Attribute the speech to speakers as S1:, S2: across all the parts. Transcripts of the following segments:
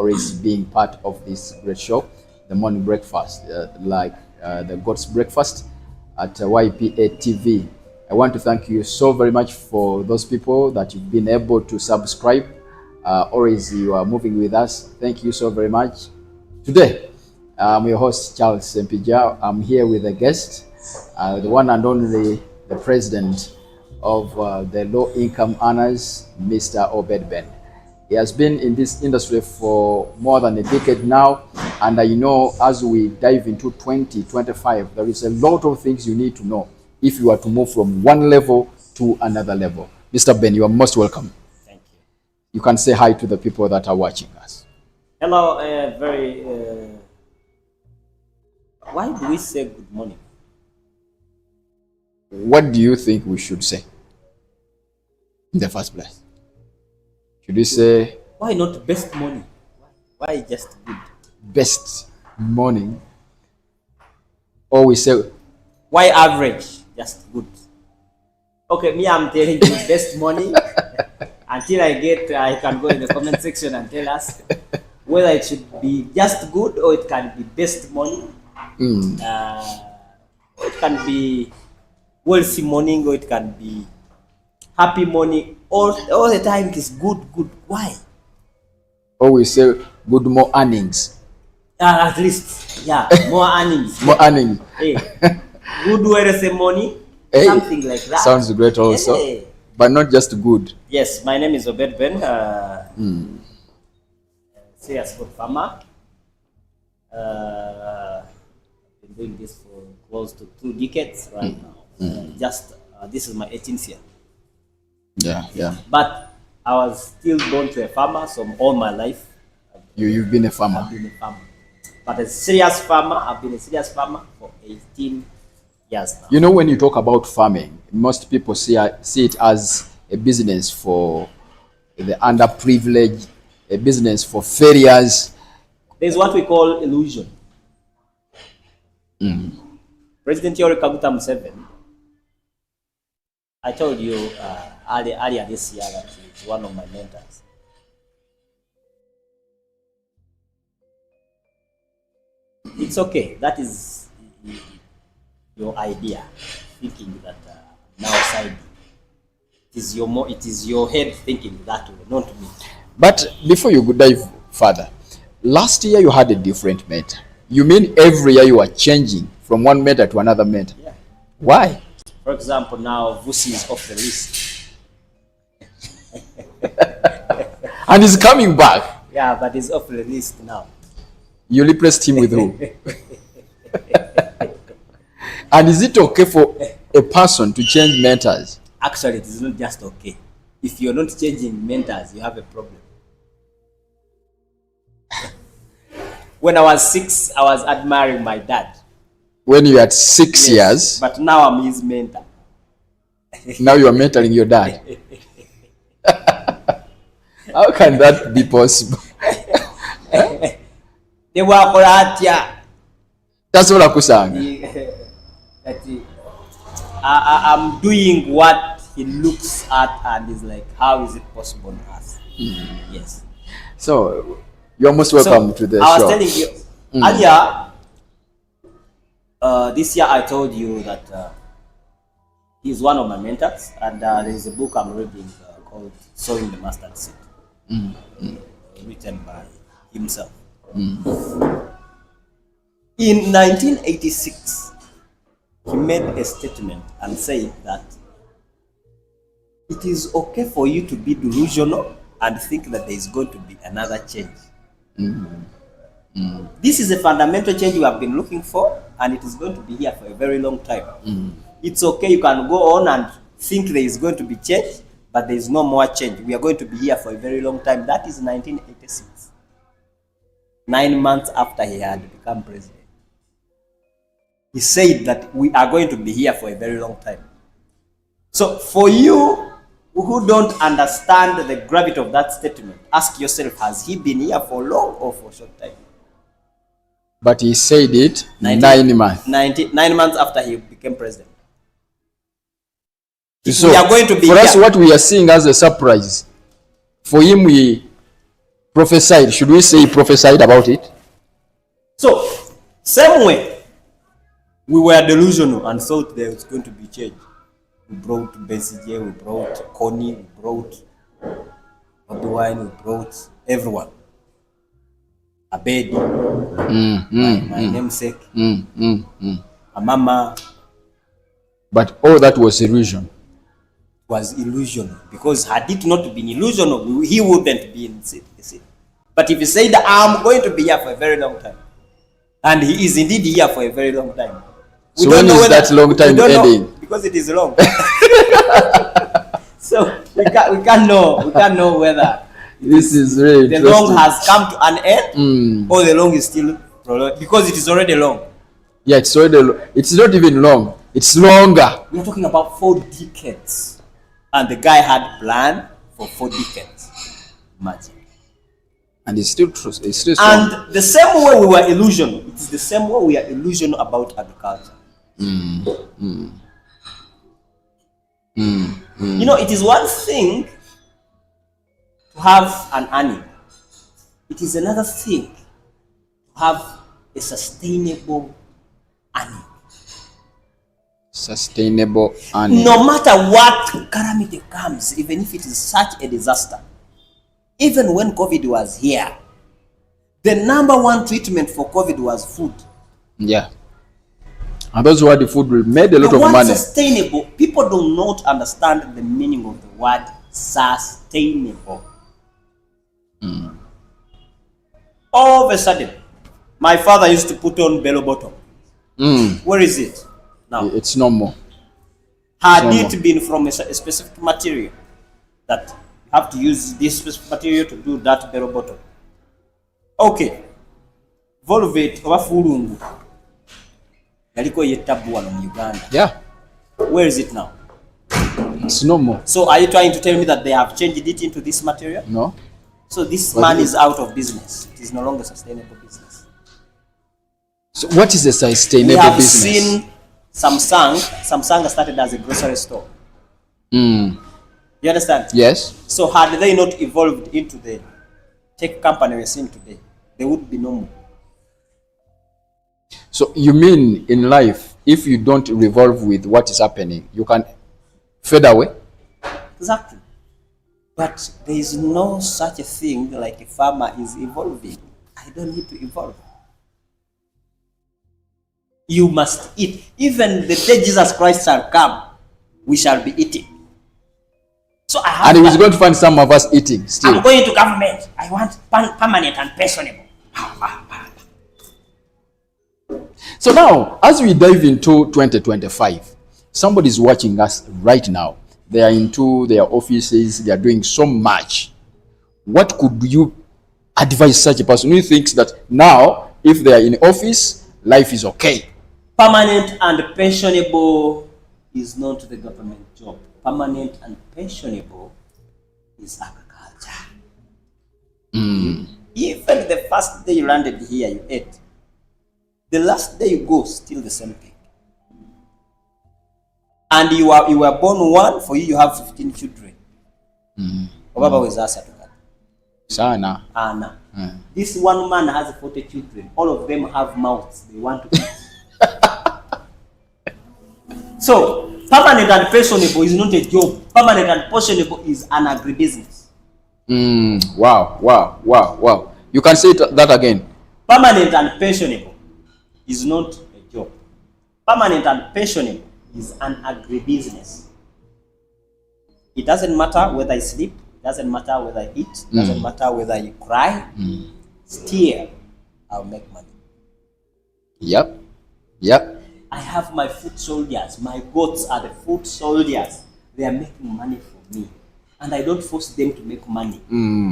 S1: always being part of this great show, the morning breakfast, the God's breakfast at YPA TV. I want to thank you so very much for those people that you've been able to subscribe. Always you are moving with us. Thank you so very much. Today, I'm your host, Charles Sempija. I'm here with a guest, the one and only, the president of the Low Income Earners, Mr. Obed Ben. He has been in this industry for more than a decade now, and I know as we dive into 2025, there is a lot of things you need to know if you are to move from one level to another level. Mr. Ben, you are most welcome.
S2: Thank you.
S1: You can say hi to the people that are watching us.
S2: Hello, why do we say good morning?
S1: What do you think we should say in the first place? Should we say...
S2: Why not best morning? Why just good?
S1: Best morning? Or we say...
S2: Why average? Just good. Okay, me, I'm telling you best morning. Until I can go in the comment section and tell us whether it should be just good or it can be best morning. Or it can be wealthy morning, or it can be happy morning. All the time it is good. Why?
S1: Or we say good more earnings.
S2: At least, yeah, more earnings.
S1: More earning.
S2: Hey, good wealthy morning.
S1: Hey,
S2: something like that.
S1: Sounds great also.
S2: Hey.
S1: But not just good.
S2: Yes, my name is Obed Ben. Serious food farmer. Been doing this for close to 2 decades right now. This is my 18th year.
S1: Yeah.
S2: But I was still born to a farmer, so all my life.
S1: You've been a farmer.
S2: I've been a farmer. But a serious farmer, I've been a serious farmer for 18 years now.
S1: You know, when you talk about farming, most people see it as a business for the underprivileged, a business for failures.
S2: There's what we call illusion. President Yoweri Kaguta Museveni, I told you earlier this year that he's one of my mentors. It's okay. That is your idea, thinking that now side. It is your head thinking that way, not me.
S1: But before you dive further, last year you had a different mentor. You mean every year you are changing from one mentor to another mentor?
S2: Yeah.
S1: Why?
S2: For example, now Vusi is off the list.
S1: And he's coming back.
S2: Yeah, but he's off the list now.
S1: You replaced him with who? And is it okay for a person to change mentors?
S2: Actually, it is not just okay. If you're not changing mentors, you have a problem. When I was 6, I was admiring my dad.
S1: When you had 6 years?
S2: But now I'm his mentor.
S1: Now you are mentoring your dad. How can that be possible? That's what I'm saying.
S2: I'm doing what he looks at and is like, how is it possible to us? Yes.
S1: So you're most welcome to the show.
S2: I was telling you earlier, this year I told you that he's one of my mentors, and there is a book I'm reading called Sowing the Mustard Seed, written by himself. In 1986, he made a statement and said that it is okay for you to be delusional and think that there is going to be another change. This is a fundamental change you have been looking for, and it is going to be here for a very long time. It's okay, you can go on and think there is going to be change, but there is no more change. We are going to be here for a very long time. That is 1986. 9 months after he had become president. He said that we are going to be here for a very long time. So for you who don't understand the gravity of that statement, ask yourself, has he been here for long or for a short time?
S1: But he said it 9 months.
S2: 9 months after he became president.
S1: So
S2: we are going to be
S1: for
S2: here.
S1: us, what we are seeing as a surprise, for him, Prophesied. Should we say prophesied about it?
S2: So, same way, we were delusional and thought there was going to be change. We brought Besigye, we brought Connie, we brought Bobby Wine, we brought everyone. Abedi, my namesake, Amama.
S1: But all that was illusion.
S2: Was illusional, because had it not been illusional, he wouldn't be in the city. But if he said, I'm going to be here for a very long time, and he is indeed here for a very long time.
S1: So when is that long time ending?
S2: Because it is long. So we can't know whether
S1: this is really
S2: the long has come to an end or the long is still prolonged, because it is already long.
S1: Yeah, it's already. It's not even long. It's longer.
S2: We are talking about 4 decades, and the guy had planned for 4 decades. Imagine.
S1: And it's still true. It's still strong.
S2: And the same way we were illusional, it is the same way we are illusional about agriculture. You know, it is one thing to have an earning. It is another thing to have a sustainable earning.
S1: Sustainable earning.
S2: No matter what calamity comes, even if it is such a disaster, even when COVID was here, the number one treatment for COVID was food.
S1: Yeah. And those who had the food made a lot of money.
S2: Sustainable, people do not understand the meaning of the word sustainable. All of a sudden, my father used to put on bellow bottom. Where is it now?
S1: It's no more.
S2: Had it been from a specific material, that you have to use this specific material to do that bellow bottom. Okay. Volvet oba fulungu. Yaliko yetabu wano mu Uganda.
S1: Yeah.
S2: Where is it now?
S1: It's no more.
S2: So are you trying to tell me that they have changed it into this material?
S1: No.
S2: So this man is out of business. It is no longer sustainable business.
S1: So what is a sustainable
S2: We have
S1: business?
S2: seen Samsung. Samsung started as a grocery store. You understand?
S1: Yes.
S2: So had they not evolved into the tech company we're seeing today, they would be no more.
S1: So you mean in life, if you don't revolve with what is happening, you can fade away?
S2: Exactly. But there is no such a thing like a farmer is evolving. I don't need to evolve. You must eat. Even the day Jesus Christ shall come, we shall be eating. So I have
S1: And he's going to find some of us eating still.
S2: I'm going to government. I want permanent and pensionable.
S1: So now, as we dive into 2025, somebody's watching us right now. They are into their offices. They are doing so much. What could you advise such a person who thinks that now, if they are in office, life is okay?
S2: Permanent and pensionable is not the government job. Permanent and pensionable is agriculture. Even the first day you landed here, you ate. The last day you go, still the same thing. And you were born one, for you have 15 children. Baba was asked to that.
S1: Sana.
S2: Anna. This one man has 40 children. All of them have mouths. They want to eat. So, permanent and pensionable is not a job. Permanent and pensionable is an agribusiness.
S1: Wow. You can say that again.
S2: Permanent and pensionable is not a job. Permanent and pensionable is an agribusiness. It doesn't matter whether I sleep, it doesn't matter whether I eat, it doesn't matter whether you cry, still I'll make money.
S1: Yep.
S2: I have my foot soldiers. My goats are the foot soldiers. They are making money for me. And I don't force them to make money.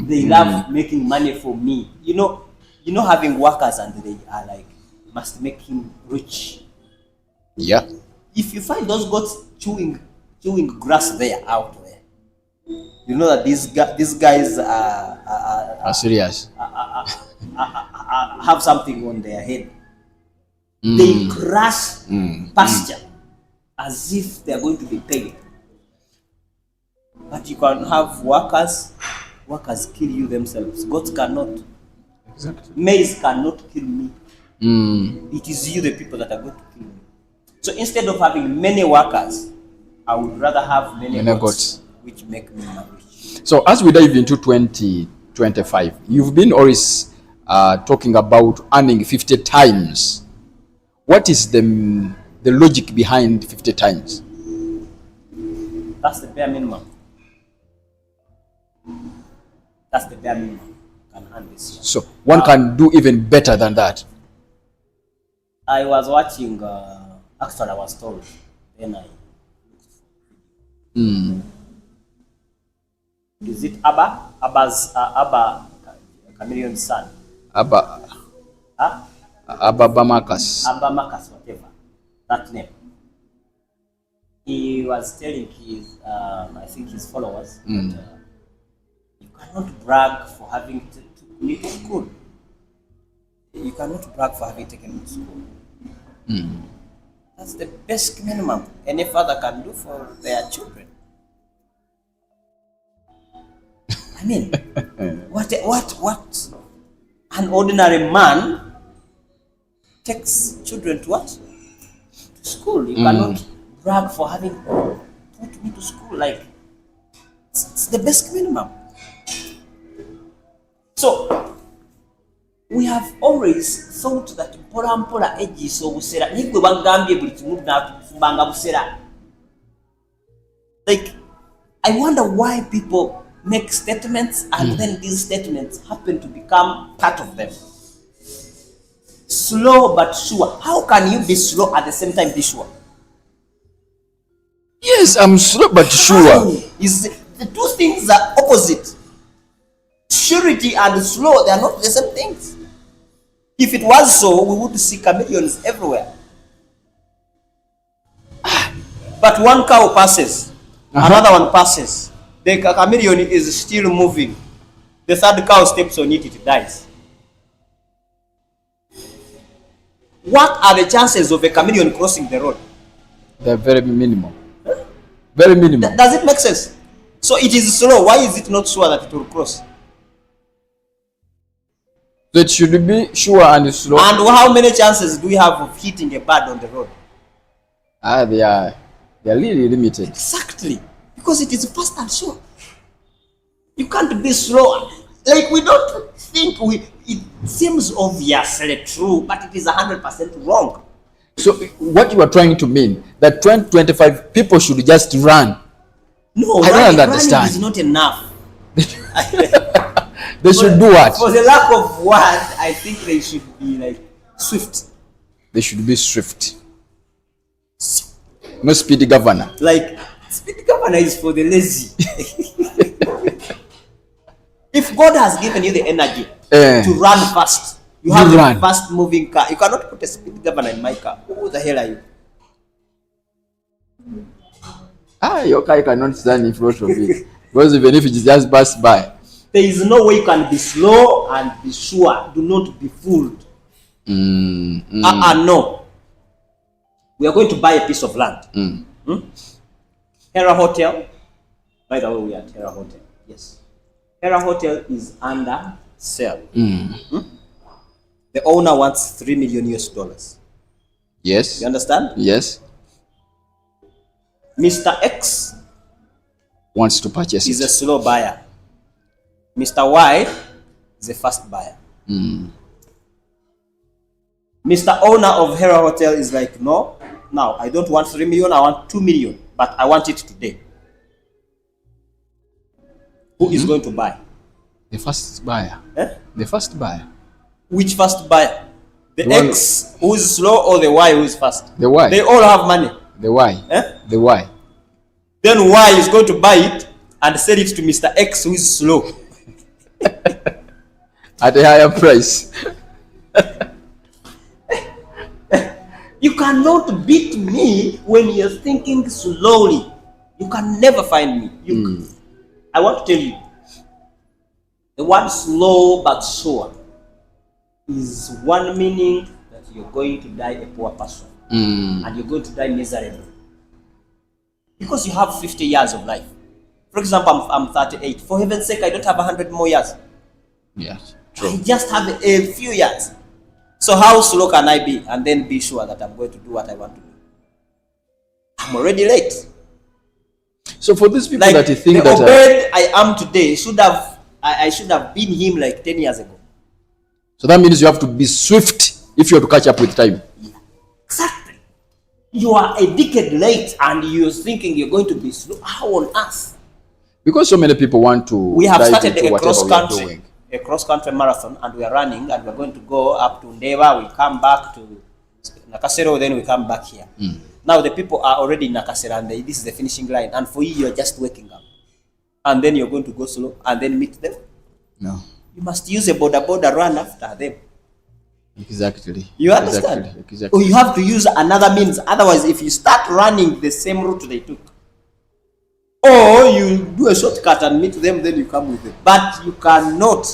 S2: They love making money for me. You know having workers and they are like, must make him rich.
S1: Yeah.
S2: If you find those goats chewing grass there, out there, you know that these guys
S1: Are serious.
S2: have something on their head. They crush pasture as if they are going to be paid. But you can have workers workers kill you themselves. Goats cannot.
S1: Exactly.
S2: Maize cannot kill me.
S1: Mm.
S2: It is you, the people, that are going to kill me. So instead of having many workers, I would rather have many goats, which make me rich.
S1: So as we dive into 2025, you've been always talking about earning 50 times. What is the logic behind 50 times?
S2: That's the bare minimum. That's the bare minimum you can earn this year.
S1: So one can do even better than that.
S2: I was watching, actually I was told, then I Is it Abba? Abba Chameleon's son.
S1: Abba
S2: Huh?
S1: Bamakas.
S2: Abba Marcus, whatever. That name. He was telling his, I think his followers, that you cannot brag for having taken me to school. You cannot brag for having taken me to school. That's the basic minimum any father can do for their children. I mean, what an ordinary man takes children to what? To school. You cannot brag for having put me to school. Like, it's the basic minimum. So, we have always thought that mpola egi so busera nigwe bagambye buli kimu natufubanga busera. Like, I wonder why people make statements and then these statements happen to become part of them. Slow but sure. How can you be slow at the same time be sure?
S1: Yes, I'm slow but sure.
S2: How is the two things are opposite. Surety and slow, they are not the same things. If it was so, we would see chameleons everywhere. But one cow passes, another one passes. The chameleon is still moving. The third cow steps on it, it dies. What are the chances of a chameleon crossing the road?
S1: They're very minimal. Very minimal.
S2: Does it make sense? So it is slow. Why is it not sure that it will cross?
S1: So it should be sure and slow.
S2: And how many chances do we have of hitting a bird on the road?
S1: They are really limited.
S2: Exactly. Because it is fast and sure. You can't be slow. Like, we don't think it seems obviously true, but it is 100% wrong.
S1: So what you are trying to mean that 2025 people should just run?
S2: No,
S1: I don't
S2: running
S1: understand.
S2: is not enough.
S1: They should do what?
S2: For the lack of word, I think they should be like swift.
S1: They should be swift. No speedy governor.
S2: Like, speed governor is for the lazy. If God has given you the energy to run fast, you have a fast moving car. You cannot put a speed governor in my car. Who the hell are you?
S1: Your car cannot stand in front of it. Because even if it just passed by.
S2: There is no way you can be slow and be sure. Do not be fooled. No. We are going to buy a piece of land. Hera Hotel. By the way, we are at Hera Hotel. Yes. Hera Hotel is under sale. The owner wants $3 million US.
S1: Yes.
S2: You understand?
S1: Yes.
S2: Mr. X
S1: wants to purchase
S2: is
S1: it.
S2: a slow buyer. Mr. Y is a fast buyer. Mr. Owner of Hera Hotel is like, no, now I don't want 3 million, I want 2 million, but I want it today. Who is going to buy?
S1: The first buyer.
S2: Eh?
S1: The first buyer.
S2: Which first buyer? The X who is slow or the Y who is fast?
S1: The Y.
S2: They all have money.
S1: The Y.
S2: Eh?
S1: The Y.
S2: Then Y is going to buy it and sell it to Mr. X who is slow.
S1: At a higher price.
S2: You cannot beat me when you're thinking slowly. You can never find me. I want to tell you, the word slow but sure is one meaning that you're going to die a poor person. And you're going to die miserable. Because you have 50 years of life. For example, I'm 38. For heaven's sake, I don't have 100 more years.
S1: Yes,
S2: I
S1: true.
S2: just have a few years. So how slow can I be and then be sure that I'm going to do what I want to do? I'm already late.
S1: So for these people
S2: Like
S1: that you think
S2: the
S1: that
S2: Obed I am today I should have been him like 10 years ago.
S1: so that means you have to be swift if you're to catch up with time.
S2: Exactly. You are a decade late and you're thinking you're going to be slow. How on earth?
S1: Because so many people want to
S2: We have
S1: dive
S2: started
S1: into
S2: a
S1: whatever we are doing.
S2: cross-country marathon, and we are running, and we're going to go up to Ndeva. We come back to Nakasero, then we come back here. Now the people are already in Nakasero, and this is the finishing line. And for you, you're just waking up, and then you're going to go slow, and then meet them.
S1: No,
S2: You must use a border run after them.
S1: exactly.
S2: You understand?
S1: Exactly.
S2: Or you have to use another means. Otherwise, if you start running the same route they took, or you do a shortcut and meet them, then you come with them. But you cannot.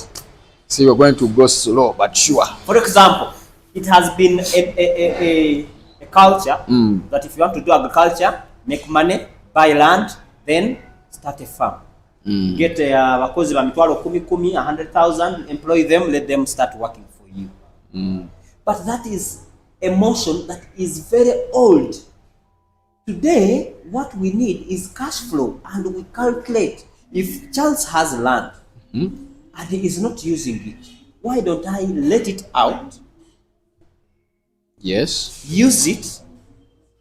S1: So you're going to go slow but sure.
S2: For example, it has been a culture that if you want to do agriculture, make money, buy land, then start a farm. Get wakozi ba mitwalo 10,000, 100,000, employ them, let them start working for you. But that is a motion that is very old. Today, what we need is cash flow, and we calculate if Charles has land and he is not using it, why don't I let it out,
S1: Yes.
S2: use it,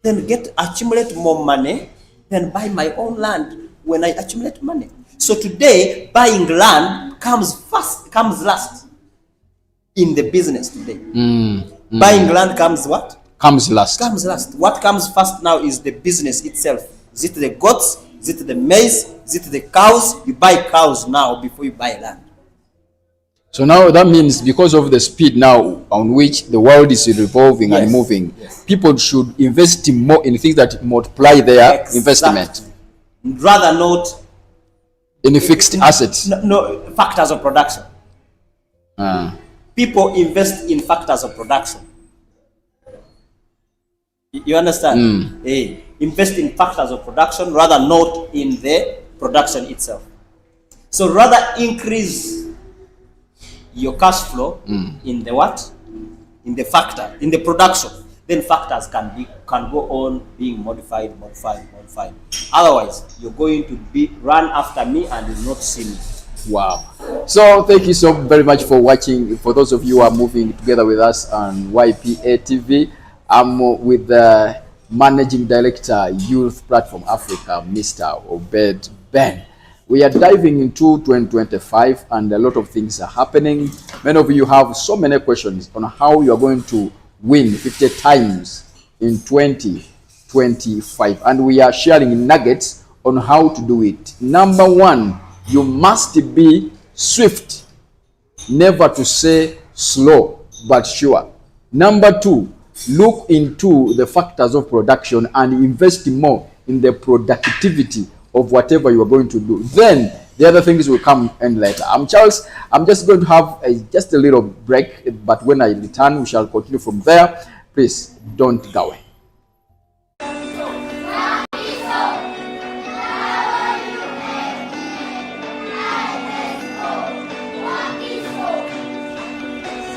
S2: then accumulate more money, then buy my own land when I accumulate money. So today, buying land comes last in the business today. Buying land comes what?
S1: Comes last.
S2: Comes last. What comes first now is the business itself. Is it the goats? Is it the maize? Is it the cows? You buy cows now before you buy land.
S1: So now that means because of the speed now on which the world is revolving and
S2: Yes.
S1: moving, people should invest more in things that multiply their
S2: Exactly.
S1: investment
S2: Rather not
S1: in fixed assets.
S2: no factors of production.
S1: Ah.
S2: People invest in factors of production. You understand? Invest in factors of production rather not in the production itself. So rather increase your cash flow in the what? In the factor, in the production. Then factors can go on being modified. Otherwise, you're going to run after me and you'll not see me.
S1: Wow. So thank you so very much for watching. For those of you who are moving together with us on YPA TV, I'm with the Managing Director, Youth Platform Africa, Mr. Obed Ben. We are diving into 2025 and a lot of things are happening. Many of you have so many questions on how you are going to win 50 times in 2025. And we are sharing nuggets on how to do it. Number one, you must be swift, never to say slow but sure. Number two, look into the factors of production and invest more in the productivity of whatever you are going to do. Then the other things will come in later. I'm Charles. I'm just going to have just a little break, but when I return, we shall continue from there. Please don't go away.